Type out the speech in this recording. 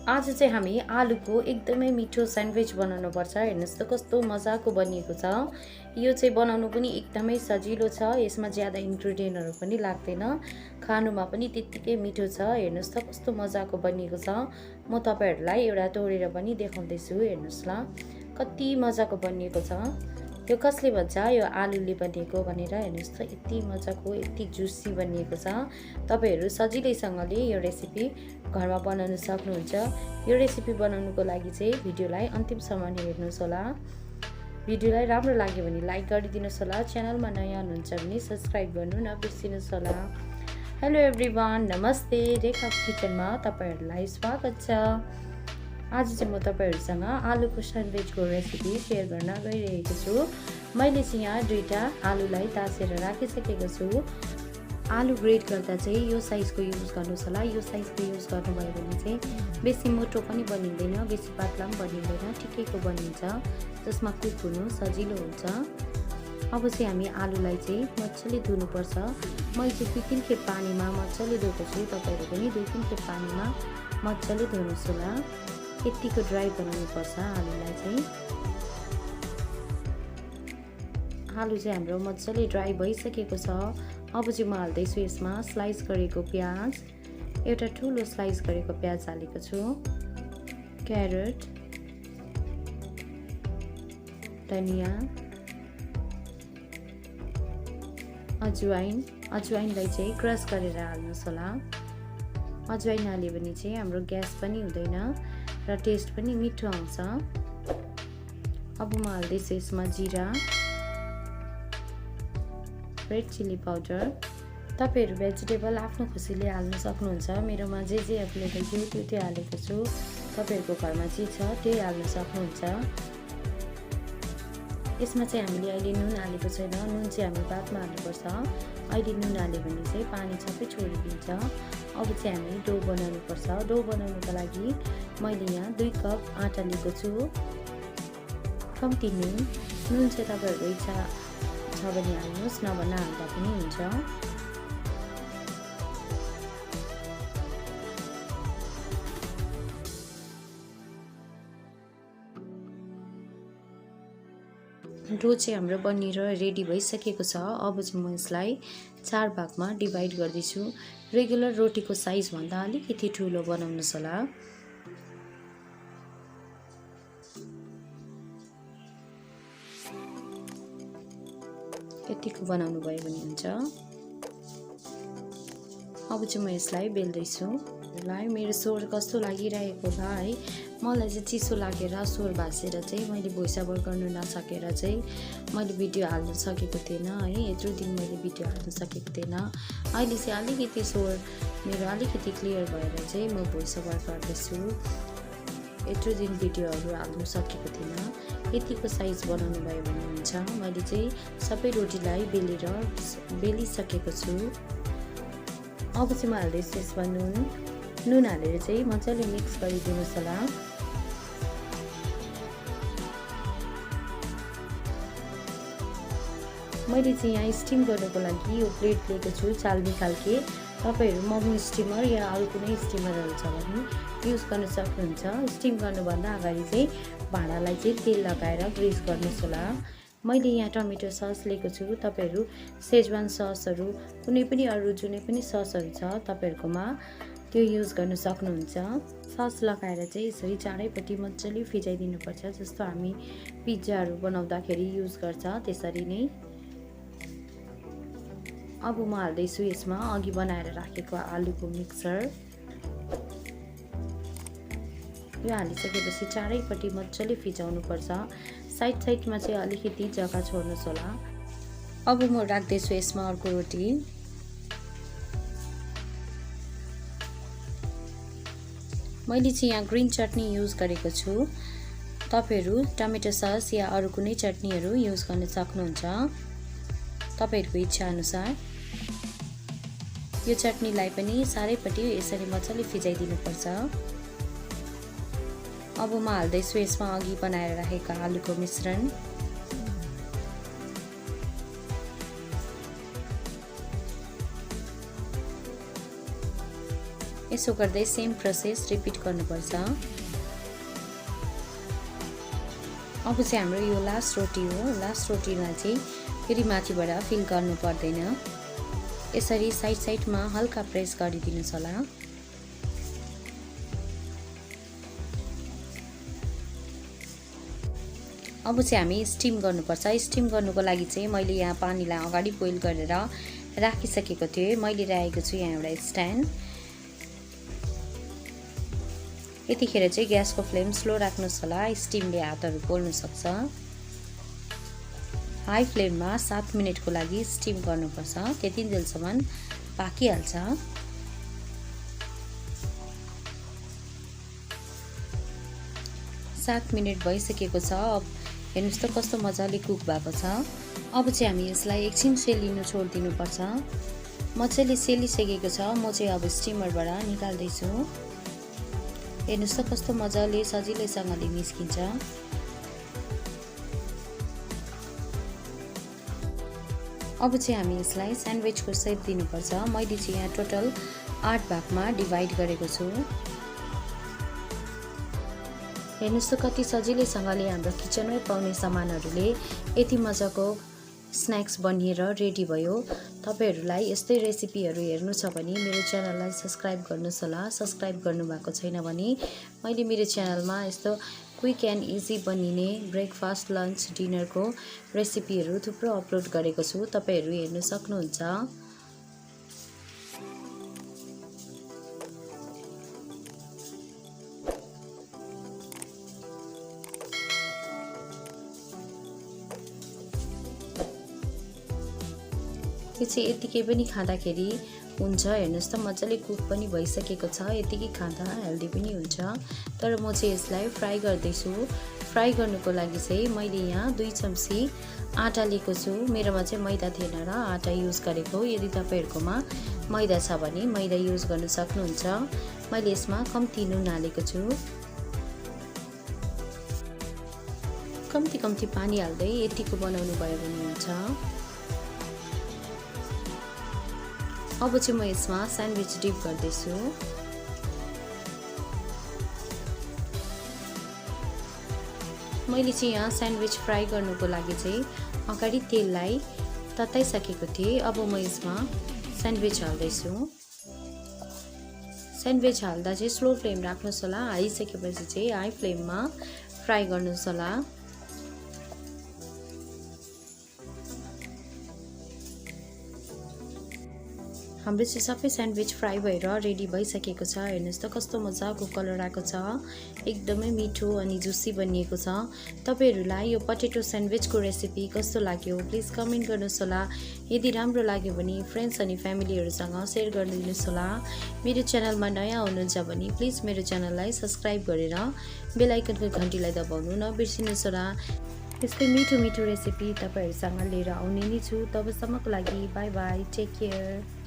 आज चाहिँ हामी आलुको एकदमै मिठो स्यान्डविच बनाउनु पर्छ। हेर्नुस् त कस्तो मजाको बनिएको छ। यो चाहिँ बनाउनु पनि एकदमै सजिलो छ। यसमा ज्यादा इन्ग्रेडियन्टहरु पनि लाग्दैन। खानुमा पनि त्यत्तिकै मिठो छ। हेर्नुस् त कस्तो मजाको बनिएको छ। म तपाईहरुलाई एउटा तोडेर पनि देखाउँदै छु। हेर्नुस् ल कति मजाको बनिएको छ। यो कसले भन्छ यो आलुले बनिएको भनेर। हेर्नुस् त यति मजाको यति जुसी बनिएको छ। तपाईहरु सजिलैसँगले यो रेसिपी घरमा बनाउन सक्नुहुन्छ। यो रेसिपी बनाउनुको लागि चाहिँ भिडियोलाई अन्तिमसम्म हेर्नुस् होला। भिडियोलाई राम्रो लाग्यो भने लाइक गरिदिनुस् होला। च्यानलमा नयाँ हुनुहुन्छ भने सब्स्क्राइब गर्नु नबिर्सिनुस् होला। हेलो एभ्रीवन, नमस्ते। रेखा किचनमा तपाईहरुलाई स्वागत छ। आज चाहिँ म तपाईहरुसँग आलुको स्यान्डविचको रेसिपी शेयर गर्न गइरहेको छु। मैले चाहिँ यहाँ दुईटा आलुलाई ताछेर राखिसकेको छु। आलु ग्रेट गर्दा चाहिँ यो साइजको युज गर्नुस् होला। यो साइजको युज गर्नुभयो भने चाहिँ बेसी मोटो पनि बनिँदैन, बेसी पातला पनि बनिँदैन, ठिकैको बनिन्छ, जसमा कुक हुनु सजिलो हुन्छ। अब चाहिँ हामी आलुलाई चाहिँ मजाले धुनुपर्छ। मैले चाहिँ 2-3 खेप पानीमा मजाले धोएको छु। तपाईहरु पनि 2-3 खेप पानीमा मजाले धुनुस् होला। यतिको ड्राई बनाउनु पर्छ आलुलाई चाहिँ। आलु चाहिँ हाम्रो मजाले ड्राई भइसकेको छ। अब चाहिँ म हाल्दैछु यसमा स्लाइस गरेको प्याज। एउटा ठुलो स्लाइस गरेको प्याज हालेको छु। क्यारट, धनिया, अजवाइनलाई चाहिँ क्रस गरेर हाल्नुस् होला। अजवाइन हाल्यो भने चाहिँ हाम्रो ग्यास पनि हुँदैन र टेस्ट पनि मिठो आउँछ। अब म हाल्दैछु यसमा जिरा, रेड चिली पाउडर। तपाईहरु भेजिटेबल आफ्नो खुसीले हाल्न सक्नुहुन्छ। मेरोमा जे अवेलेबल थियो त्यो हालेको छु। तपाईहरुको घरमा जे छ त्यही हाल्न सक्नुहुन्छ। यसमा चाहिँ हामीले अहिले नुन हालेको छैन। नुन चाहिँ हामी बादमा हाल्नुपर्छ। अहिले नुन हाल्यो भने चाहिँ पानी सबै छोडिदिन्छ। अब चाहिँ हामी डो बनाउनु पर्छ। डो बनाउनुको लागि मैले यहाँ 2 कप आटा लिएको छु। कम्ती नुन चाहिँ तपाईहरुको इच्छा छ भने हाल्नुस्, नभए नहाल्दा पनि हुन्छ। डो चाहिँ हाम्रो बनिएर रेडी भइसकेको छ। अब चाहिँ म यसलाई 4 भागमा डिभाइड गर्दैछु। रेगुलर रोटीको साइज भन्दा अलिकति ठुलो बनाउनुस् होला। यतिको बनाउनु भयो भने हुन्छ। अब चाहिँ म यसलाई बेल्दैछु। मेरो स्वर कस्तो लागिरहेको छ है। मलाई चाहिँ चिसो लागेर स्वर भाँसेर चाहिँ मैले भोइस ओभर गर्नु नसकेर चाहिँ मैले भिडियो हाल्न सकेको थिएन है। यत्रो दिन मैले भिडियो हाल्न सकेको थिएन। अहिले चाहिँ अलिकति स्वर मेरो अलिकति क्लियर भएर चाहिँ म भोइस ओभर गर्दैछु। यत्रो दिन भिडियोहरू हाल्नु सकेको थिएन। यतिको साइज बनाउनु भयो भने हुन्छ। मैले चाहिँ सबै रोटीलाई बेलिसकेको छु। अब चाहिँ म हाल्दैछु यसमा नुन हालेर चाहिँ मजाले मिक्स गरिदिनुस् होला। मैले चाहिँ यहाँ स्टिम गर्नको लागि यो प्लेट लिएको छु चाल्नी खालके। तपाईहरु मोमो स्टिमर या अरू कुनै स्टिमरहरू छ भने युज गर्न सक्नुहुन्छ। स्टिम गर्नुभन्दा अगाडि चाहिँ भाँडालाई चाहिँ तेल लगाएर ग्रिस गर्नुस् होला। मैले यहाँ टमेटो सस लिएको छु। तपाईहरु सेजवान ससहरू कुनै पनि अरू जुनै पनि ससहरू छ तपाईहरुकोमा त्यो युज गर्न सक्नुहुन्छ। सस लगाएर चाहिँ यसरी चारैपट्टि मजाले फिजाइदिनु पर्छ, जस्तो हामी पिज्जाहरू बनाउँदाखेरि युज गर्छ त्यसरी नै। अब म हाल्दैछु यसमा अघि बनाएर राखेको आलुको मिक्सर। यो हालिसकेपछि चारैपट्टि मजाले फिजाउनु पर्छ। साइडमा चाहिँ अलिकति जग्गा छोड्नुस् होला। अब म राख्दैछु यसमा अर्को रोटी। मैले चाहिँ यहाँ ग्रीन चटनी युज गरेको छु। तपाईहरु टमेटो सस या अरू कुनै चटनीहरू युज गर्न सक्नुहुन्छ तपाईहरुको इच्छा अनुसार। यो चटनीलाई पनि सारैपट्टि यसरी मजाले फिजाइदिनु पर्छ। अब म हाल्दैछु यसमा अघि बनाएर राखेका आलुको मिश्रण। यसो गर्दै सेम प्रोसेस रिपिट गर्नुपर्छ। अब चाहिँ हाम्रो यो लास्ट रोटी हो। लास्ट रोटीलाई चाहिँ फेरि माथिबाट फिल गर्नु पर्दैन। यसरी साइड साइडमा हल्का प्रेस गरिदिनुहोस् होला। अब चाहिँ हामी स्टिम गर्नुपर्छ। स्टिम गर्नुको लागि चाहिँ मैले यहाँ पानीलाई अगाडि बोइल गरेर राखिसकेको थिएँ। मैले राखेको छु यहाँ एउटा स्ट्यान्ड। यतिखेर चाहिँ ग्यासको फ्लेम स्लो राख्नुहोस् होला, स्टिमले हातहरू पोल्न सक्छ। हाई फ्लेममा 7 मिनटको लागि स्टिम गर्नुपर्छ, त्यति जेलसम्म पाकिहाल्छ। 7 मिनट भइसकेको छ। अब हेर्नुहोस् त कस्तो मजाले कुक भएको छ। अब चाहिँ हामी यसलाई एकछिन सेलिनु छोडिदिनुपर्छ। मजाले सेलिसकेको छ। म चाहिँ अब स्टिमरबाट निकाल्दैछु। हेर्नुहोस् त कस्तो मजाले सजिलैसँगले निस्किन्छ। अब चाहिँ हामी यसलाई स्यान्डविचको सेप दिनुपर्छ। मैले चाहिँ यहाँ टोटल 8 भागमा डिभाइड गरेको छु। हेर्नुहोस् त कति सजिलैसँगले हाम्रो किचनमै पाउने सामानहरूले यति मजाको स्न्याक्स बनिएर रेडी भयो। तपाईहरूलाई यस्तै रेसिपीहरू हेर्नु छ भने मेरो च्यानललाई सब्स्क्राइब गर्नुहोस् होला। सब्स्क्राइब गर्नुभएको छैन भने मैले मेरो च्यानलमा यस्तो क्विक एन्ड इजी बनिने ब्रेकफास्ट, लन्च, डिनरको रेसिपीहरू थुप्रो अपलोड गरेको छु। तपाईहरू हेर्न सक्नुहुन्छ। यो चाहिँ यतिकै पनि खाँदाखेरि हुन्छ। हेर्नुहोस् त मजाले कुक पनि भइसकेको छ। यतिकै खाँदा हेल्दी पनि हुन्छ। तर म चाहिँ यसलाई फ्राई गर्दैछु। फ्राई गर्नुको लागि चाहिँ मैले यहाँ 2 चम्ची आटा लिएको छु। मेरोमा चाहिँ मैदा थिएन र आटा युज गरेको। यदि तपाईहरुकोमा मैदा छ भने मैदा युज गर्न सक्नुहुन्छ। मैले यसमा कम्ती नुन हालेको छु। कम्ती पानी हाल्दै यतिको बनाउनु भयो भने हुन्छ। अब चाहिँ म यसमा स्यान्डविच डिप गर्दैछु। मैले चाहिँ यहाँ स्यान्डविच फ्राई गर्नुको लागि चाहिँ अगाडि तेललाई तताइसकेको थिएँ। अब म यसमा स्यान्डविच हाल्दैछु। स्यान्डविच हाल्दा चाहिँ स्लो फ्लेम राख्नुहोस् होला। हालिसकेपछि चाहिँ हाई फ्लेममा फ्राई गर्नुहोस् होला। हाम्रो चाहिँ सबै स्यान्डविच फ्राई भएर रेडी भइसकेको छ। हेर्नुहोस् त कस्तो मजाको कलर आएको छ। एकदमै मिठो अनि जुसी बनिएको छ। तपाईहरुलाई यो पोटेटो स्यान्डविचको रेसिपी कस्तो लाग्यो प्लिज कमेन्ट गर्नुहोस् होला। यदि राम्रो लाग्यो भने फ्रेन्ड्स अनि फ्यामिलीहरुसँग सेयर गरिदिनुहोस् होला। मेरो च्यानलमा नयाँ हुनुहुन्छ भने प्लिज मेरो च्यानललाई सब्स्क्राइब गरेर बेल आइकनको घण्टीलाई दबाउनु नबिर्सिनुहोस् होला। यस्तै मिठो रेसिपी तपाईहरुसँग लिएर आउने नै छु। तबसम्मको लागि बाइ बाइ, टेक केयर।